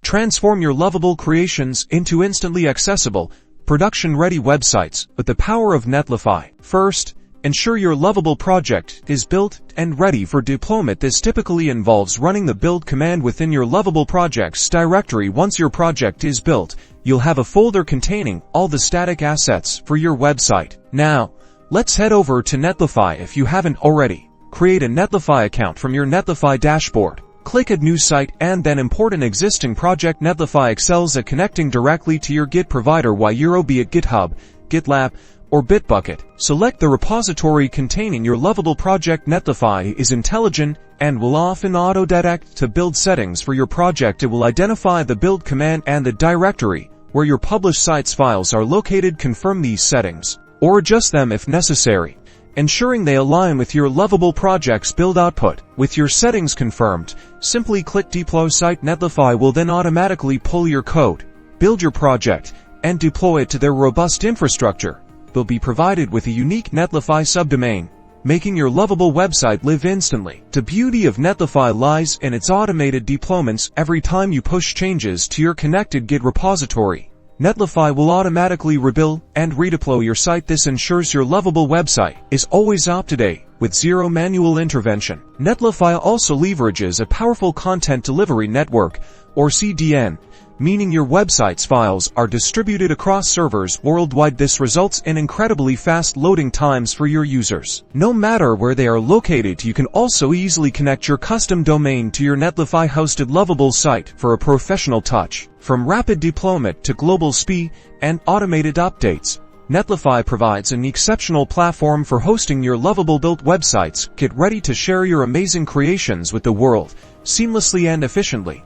Transform your lovable creations into instantly accessible, production-ready websites with the power of Netlify. First, ensure your Lovable project is built and ready for deployment. This typically involves running the build command within your Lovable projects directory. Once your project is built, you'll have a folder containing all the static assets for your website. Now, let's head over to Netlify. If you haven't already, create a Netlify account from your Netlify dashboard. Click Add New Site and then import an existing project. Netlify excels at connecting directly to your Git provider, be it GitHub, GitLab, or Bitbucket. Select the repository containing your Lovable project. Netlify is intelligent and will often auto-detect to build settings for your project. It will identify the build command and the directory where your published sites files are located. Confirm these settings or adjust them if necessary, ensuring they align with your Lovable project's build output. With your settings confirmed, simply click Deploy Site. Netlify will then automatically pull your code, build your project, and deploy it to their robust infrastructure. They'll be provided with a unique Netlify subdomain, making your Lovable website live instantly. The beauty of Netlify lies in its automated deployments. Every time you push changes to your connected Git repository, Netlify will automatically rebuild and redeploy your site. This ensures your Lovable website is always up to date with zero manual intervention. Netlify also leverages a powerful content delivery network, or CDN, meaning your website's files are distributed across servers worldwide. This results in incredibly fast loading times for your users. No matter where they are located, you can also easily connect your custom domain to your Netlify-hosted Lovable site for a professional touch. From rapid deployment to global speed and automated updates, Netlify provides an exceptional platform for hosting your Lovable-built websites. Get ready to share your amazing creations with the world, seamlessly and efficiently.